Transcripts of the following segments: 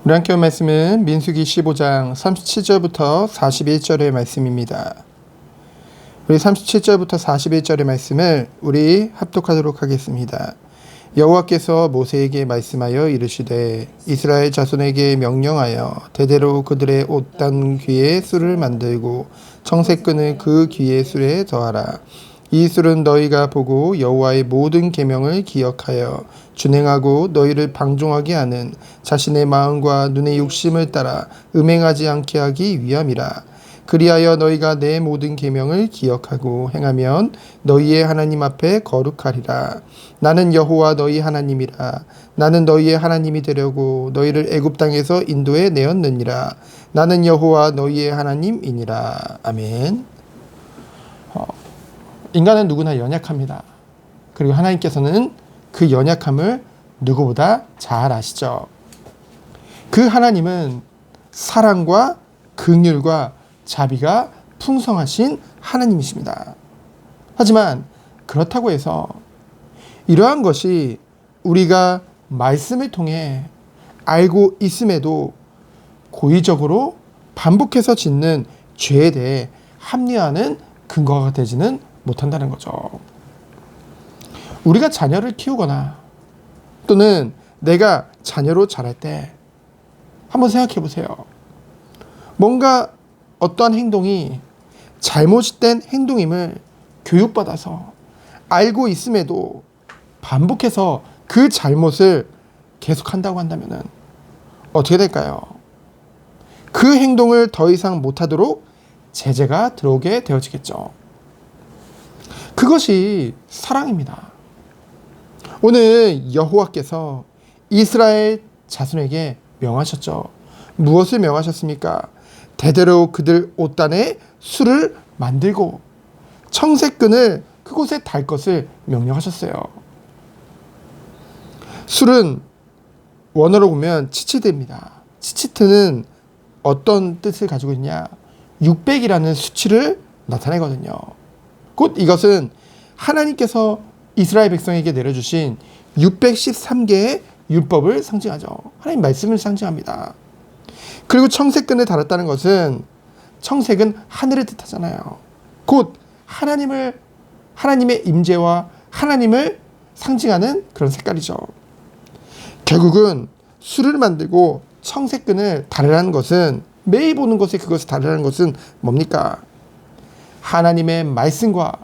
우리 함께 온 말씀은 민수기 15장 37절부터 41절의 말씀입니다. 우리 37절부터 41절의 말씀을 우리 합독하도록 하겠습니다. 여호와께서 모세에게 말씀하여 이르시되 이스라엘 자손에게 명령하여 대대로 그들의 옷단 귀에 술을 만들고 청색끈을 그 귀의 술에 더하라. 이 술은 너희가 보고 여호와의 모든 계명을 기억하여 준행하고 너희를 방종하게 하는 자신의 마음과 눈의 욕심을 따라 음행하지 않게 하기 위함이라. 그리하여 너희가 내 모든 계명을 기억하고 행하면 너희의 하나님 앞에 거룩하리라. 나는 여호와 너희 하나님이라. 나는 너희의 하나님이 되려고 너희를 애굽 땅에서 인도해 내었느니라. 나는 여호와 너희의 하나님이니라. 아멘. 인간은 누구나 연약합니다. 그리고 하나님께서는 그 연약함을 누구보다 잘 아시죠. 그 하나님은 사랑과 긍휼과 자비가 풍성하신 하나님이십니다. 하지만 그렇다고 해서 이러한 것이 우리가 말씀을 통해 알고 있음에도 고의적으로 반복해서 짓는 죄에 대해 합리화하는 근거가 되지는 못한다는 거죠. 우리가 자녀를 키우거나 또는 내가 자녀로 자랄 때 한번 생각해 보세요. 뭔가 어떠한 행동이 잘못된 행동임을 교육받아서 알고 있음에도 반복해서 그 잘못을 계속한다고 한다면 어떻게 될까요? 그 행동을 더 이상 못하도록 제재가 들어오게 되어지겠죠. 그것이 사랑입니다. 오늘 여호와께서 이스라엘 자손에게 명하셨죠. 무엇을 명하셨습니까? 대대로 그들 옷단에 술을 만들고 청색끈을 그곳에 달 것을 명령하셨어요. 술은 원어로 보면 치치드입니다. 치치트는 어떤 뜻을 가지고 있냐? 600이라는 수치를 나타내거든요. 곧 이것은 하나님께서 이스라엘 백성에게 내려주신 613개의 율법을 상징하죠. 하나님 말씀을 상징합니다. 그리고 청색끈을 달았다는 것은 청색은 하늘을 뜻하잖아요. 곧 하나님의 임재와 하나님을 상징하는 그런 색깔이죠. 결국은 술을 만들고 청색끈을 다르라는 것은 매일 보는 것에 그것을 다르라는 것은 뭡니까? 하나님의 말씀과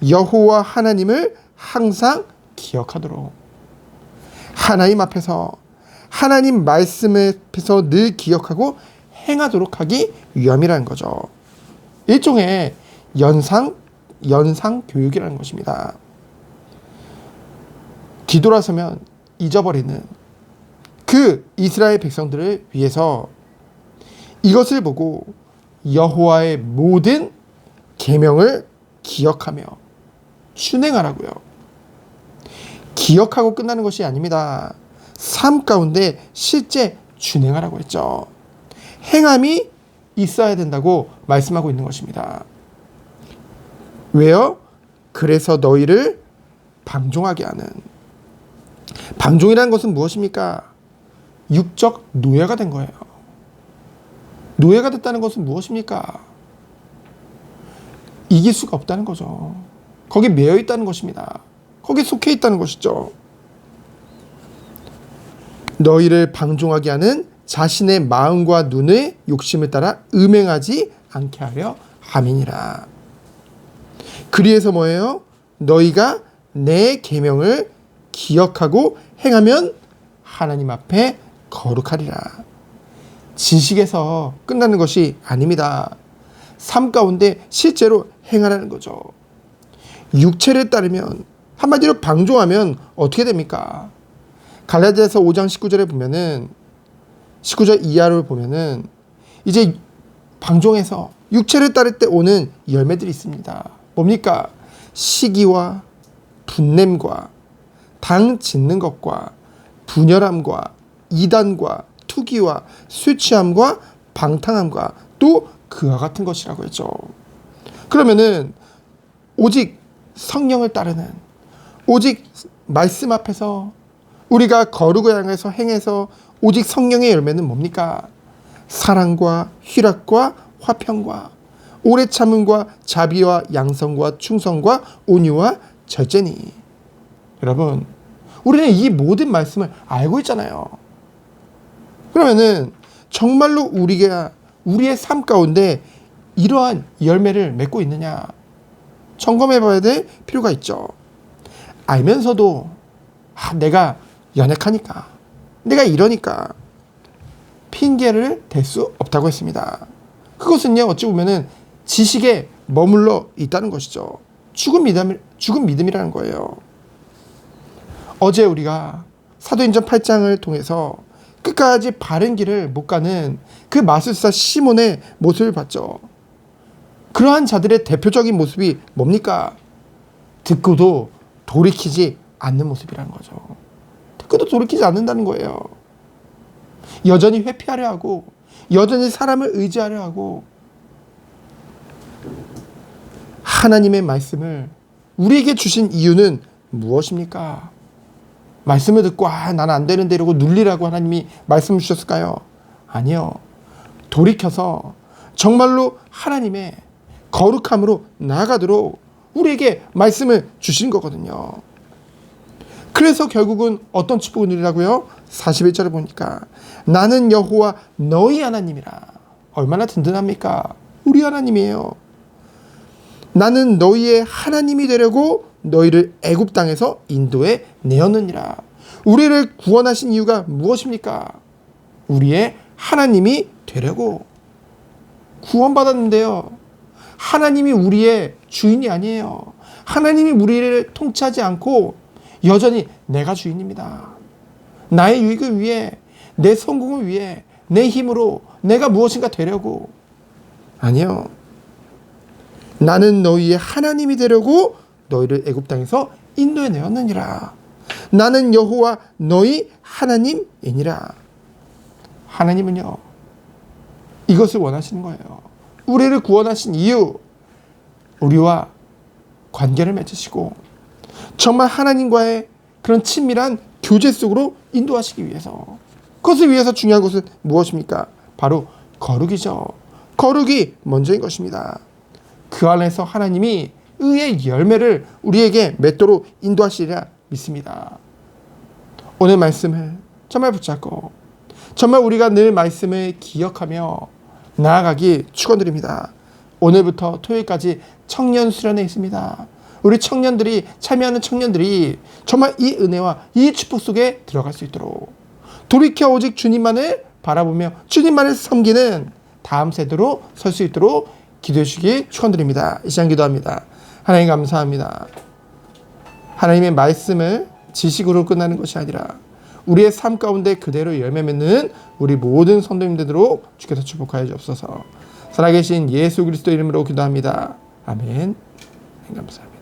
여호와 하나님을 항상 기억하도록 하나님 앞에서 하나님 말씀 앞에서 늘 기억하고 행하도록 하기 위함이라는 거죠. 일종의 연상 교육이라는 것입니다. 뒤돌아서면 잊어버리는 그 이스라엘 백성들을 위해서 이것을 보고 여호와의 모든 계명을 기억하며 준행하라고요. 기억하고 끝나는 것이 아닙니다. 삶 가운데 실제 준행하라고 했죠. 행함이 있어야 된다고 말씀하고 있는 것입니다. 왜요? 그래서 너희를 방종하게 하는. 방종이라는 것은 무엇입니까? 육적 노예가 된 거예요. 노예가 됐다는 것은 무엇입니까? 이길 수가 없다는 거죠. 거기에 매여 있다는 것입니다. 거기에 속해 있다는 것이죠. 너희를 방종하게 하는 자신의 마음과 눈의 욕심을 따라 음행하지 않게 하려 함이니라. 그리해서 뭐예요? 너희가 내 계명을 기억하고 행하면 하나님 앞에 거룩하리라. 지식에서 끝나는 것이 아닙니다. 삶 가운데 실제로 행하라는 거죠. 육체를 따르면 한마디로 방종하면 어떻게 됩니까? 갈라디아서 5장 19절에 보면은 19절 이하를 보면은 이제 방종해서 육체를 따를 때 오는 열매들이 있습니다. 뭡니까? 시기와 분냄과 당 짓는 것과 분열함과 이단과 투기와 술 취함과 방탕함과 또 그와 같은 것이라고 했죠. 그러면은 오직 성령을 따르는 오직 말씀 앞에서 우리가 거룩을 향해서 행해서 오직 성령의 열매는 뭡니까? 사랑과 희락과 화평과 오래 참음과 자비와 양성과 충성과 온유와 절제니. 여러분, 우리는 이 모든 말씀을 알고 있잖아요. 그러면은 정말로 우리가 우리의 삶 가운데 이러한 열매를 맺고 있느냐 점검해 봐야 될 필요가 있죠. 알면서도 내가 연약하니까, 내가 이러니까 핑계를 댈 수 없다고 했습니다. 그것은요, 어찌 보면은 지식에 머물러 있다는 것이죠. 죽은 믿음이라는 거예요. 어제 우리가 사도행전 8장을 통해서 끝까지 바른 길을 못 가는 그 마술사 시몬의 모습을 봤죠. 그러한 자들의 대표적인 모습이 뭡니까? 듣고도 돌이키지 않는 모습이라는 거죠. 듣고도 돌이키지 않는다는 거예요. 여전히 회피하려 하고, 여전히 사람을 의지하려 하고, 하나님의 말씀을 우리에게 주신 이유는 무엇입니까? 말씀을 듣고 나는 안 되는데 이러고 눌리라고 하나님이 말씀을 주셨을까요? 아니요. 돌이켜서 정말로 하나님의 거룩함으로 나아가도록 우리에게 말씀을 주신 거거든요. 그래서 결국은 어떤 축복을 누리라고요? 41절을 보니까 나는 여호와 너희 하나님이라. 얼마나 든든합니까? 우리 하나님이에요. 나는 너희의 하나님이 되려고 너희를 애굽 땅에서 인도해 내었느니라. 우리를 구원하신 이유가 무엇입니까? 우리의 하나님이 되려고. 구원받았는데요, 하나님이 우리의 주인이 아니에요. 하나님이 우리를 통치하지 않고 여전히 내가 주인입니다. 나의 유익을 위해, 내 성공을 위해, 내 힘으로 내가 무엇인가 되려고. 아니요. 나는 너희의 하나님이 되려고 너희를 애굽 땅에서 인도해 내었느니라. 나는 여호와 너희 하나님이니라. 하나님은요, 이것을 원하시는 거예요. 우리를 구원하신 이유, 우리와 관계를 맺으시고 정말 하나님과의 그런 친밀한 교제 속으로 인도하시기 위해서. 그것을 위해서 중요한 것은 무엇입니까? 바로 거룩이죠. 거룩이 먼저인 것입니다. 그 안에서 하나님이 의의 열매를 우리에게 맺도록 인도하시리라 믿습니다. 오늘 말씀을 정말 붙잡고 정말 우리가 늘 말씀을 기억하며 나아가기 축원드립니다. 오늘부터 토요일까지 청년 수련회 있습니다. 우리 청년들이, 참여하는 청년들이 정말 이 은혜와 이 축복 속에 들어갈 수 있도록 돌이켜 오직 주님만을 바라보며 주님만을 섬기는 다음 세대로 설 수 있도록 기도해 주시기 축원드립니다. 이 시간 기도합니다. 하나님 감사합니다. 하나님의 말씀을 지식으로 끝나는 것이 아니라 우리의 삶 가운데 그대로 열매 맺는 우리 모든 성도님 되도록 주께서 축복하여 주옵소서. 살아계신 예수 그리스도 이름으로 기도합니다. 아멘. 감사합니다.